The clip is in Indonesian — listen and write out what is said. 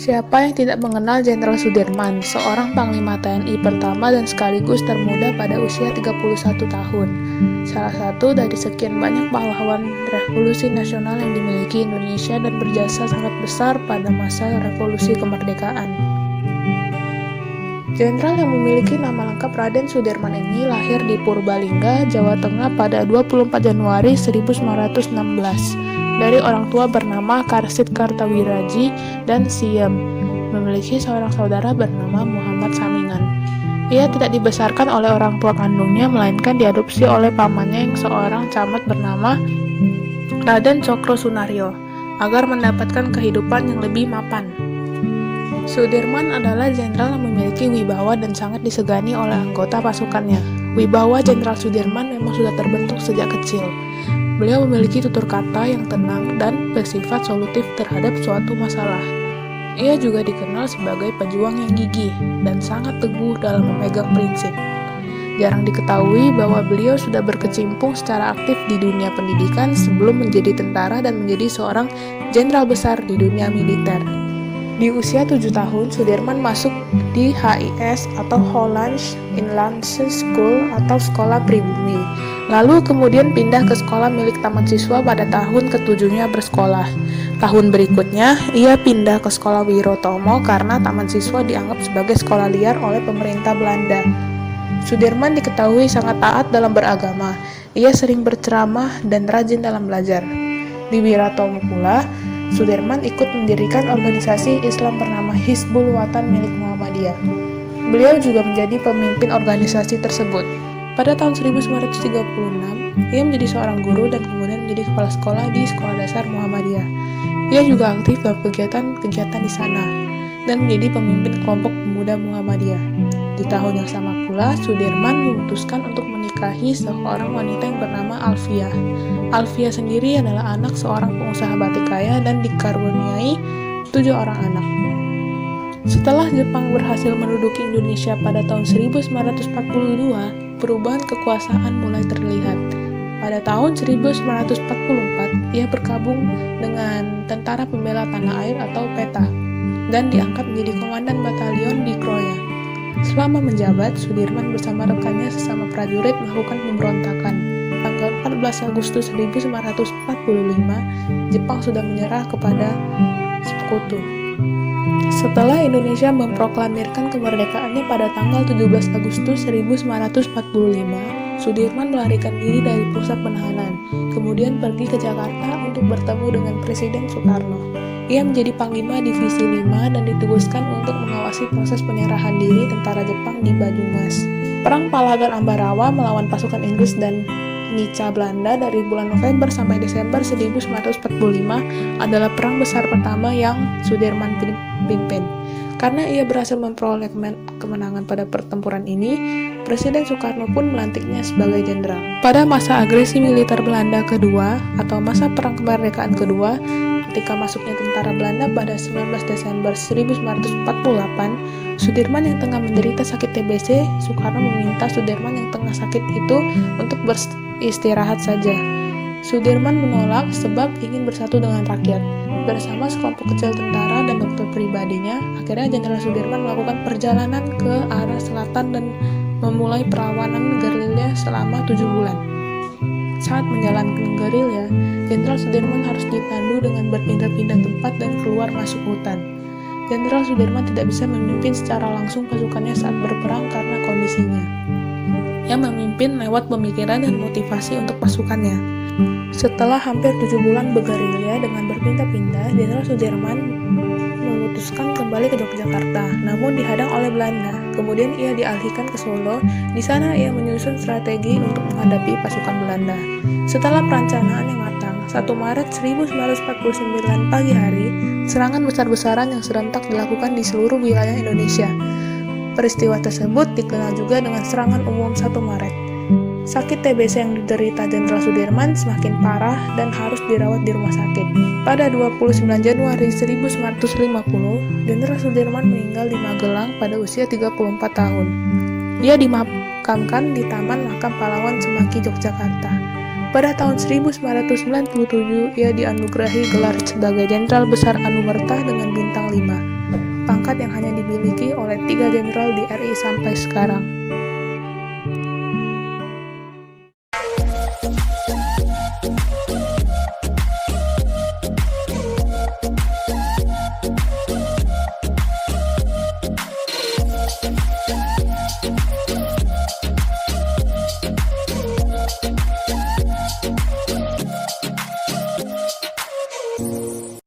Siapa yang tidak mengenal Jenderal Sudirman, seorang Panglima TNI pertama dan sekaligus termuda pada usia 31 tahun. Salah satu dari sekian banyak pahlawan revolusi nasional yang dimiliki Indonesia dan berjasa sangat besar pada masa revolusi kemerdekaan. Jenderal yang memiliki nama lengkap Raden Sudirman ini lahir di Purbalingga, Jawa Tengah pada 24 Januari 1916 dari orang tua bernama Karsid Kartawiraji dan Siem, memiliki seorang saudara bernama Muhammad Samingan. Ia tidak dibesarkan oleh orang tua kandungnya, melainkan diadopsi oleh pamannya yang seorang camat bernama Raden Cokro Sunaryo, agar mendapatkan kehidupan yang lebih mapan. Sudirman adalah jenderal yang memiliki wibawa dan sangat disegani oleh anggota pasukannya. Wibawa Jenderal Sudirman memang sudah terbentuk sejak kecil. Beliau memiliki tutur kata yang tenang dan bersifat solutif terhadap suatu masalah. Ia juga dikenal sebagai pejuang yang gigih dan sangat teguh dalam memegang prinsip. Jarang diketahui bahwa beliau sudah berkecimpung secara aktif di dunia pendidikan sebelum menjadi tentara dan menjadi seorang jenderal besar di dunia militer. Di usia 7 tahun, Sudirman masuk di HIS atau Hollands Inlandse School atau sekolah pribumi. Lalu kemudian pindah ke sekolah milik taman siswa pada tahun ke-7-nya bersekolah. Tahun berikutnya, ia pindah ke sekolah Wirotomo karena taman siswa dianggap sebagai sekolah liar oleh pemerintah Belanda. Sudirman diketahui sangat taat dalam beragama. Ia sering berceramah dan rajin dalam belajar. Di Wirotomo pula, Sudirman ikut mendirikan organisasi Islam bernama Hizbul Wathan milik Muhammadiyah. Beliau juga menjadi pemimpin organisasi tersebut. Pada tahun 1936, ia menjadi seorang guru dan kemudian menjadi kepala sekolah di Sekolah Dasar Muhammadiyah. Ia juga aktif dalam kegiatan-kegiatan di sana dan menjadi pemimpin kelompok pemuda Muhammadiyah. Di tahun yang sama pula, Sudirman memutuskan untuk menikahi seorang wanita yang bernama Alfiah. Alfiah sendiri adalah anak seorang pengusaha batik kaya dan dikaruniai 7 orang anak. Setelah Jepang berhasil menduduki Indonesia pada tahun 1942, perubahan kekuasaan mulai terlihat. Pada tahun 1944, ia bergabung dengan Tentara Pembela Tanah Air atau PETA dan diangkat menjadi komandan batalion di Kroya. Selama menjabat, Sudirman bersama rekannya sesama prajurit melakukan pemberontakan. Tanggal 14 Agustus 1945, Jepang sudah menyerah kepada Sekutu. Setelah Indonesia memproklamirkan kemerdekaannya pada tanggal 17 Agustus 1945, Sudirman melarikan diri dari pusat penahanan, kemudian pergi ke Jakarta untuk bertemu dengan Presiden Soekarno. Ia menjadi Panglima Divisi 5 dan ditugaskan untuk mengawasi proses penyerahan diri tentara Jepang di Banyumas. Perang Palagan Ambarawa melawan pasukan Inggris dan Nica Belanda dari bulan November sampai Desember 1945 adalah perang besar pertama yang Sudirman pimpin. Karena ia berhasil memperoleh kemenangan pada pertempuran ini, Presiden Soekarno pun melantiknya sebagai jenderal. Pada masa agresi militer Belanda kedua atau masa perang kemerdekaan kedua, ketika masuknya tentara Belanda pada 19 Desember 1948, Sudirman yang tengah menderita sakit TBC, Soekarno meminta Sudirman yang tengah sakit itu untuk beristirahat saja. Sudirman menolak sebab ingin bersatu dengan rakyat. Bersama sekelompok kecil tentara dan dokter pribadinya, akhirnya Jenderal Sudirman melakukan perjalanan ke arah selatan dan memulai perlawanan gerilya selama 7 bulan. Saat menjalankan gerilya, Jenderal Sudirman harus ditandu dengan berpindah-pindah tempat dan keluar masuk hutan. Jenderal Sudirman tidak bisa memimpin secara langsung pasukannya saat berperang karena kondisinya. Ia memimpin lewat pemikiran dan motivasi untuk pasukannya. Setelah hampir 7 bulan bergerilya dengan berpindah-pindah, Jenderal Sudirman memutuskan kembali ke Yogyakarta, namun dihadang oleh Belanda. Kemudian ia dialihkan ke Solo. Di sana ia menyusun strategi untuk menghadapi pasukan Belanda. Setelah perencanaan yang matang, 1 Maret 1949 pagi hari, serangan besar-besaran yang serentak dilakukan di seluruh wilayah Indonesia. Peristiwa tersebut dikenal juga dengan serangan umum 1 Maret. Sakit TBC yang diderita Jenderal Sudirman semakin parah dan harus dirawat di rumah sakit. Pada 29 Januari 1950, Jenderal Sudirman meninggal di Magelang pada usia 34 tahun. Dia dimakamkan di Taman Makam Pahlawan Semanggi, Yogyakarta. Pada tahun 1997, ia dianugerahi gelar sebagai Jenderal Besar Anumerta dengan bintang 5. pangkat yang hanya dimiliki oleh 3 jenderal di RI sampai sekarang.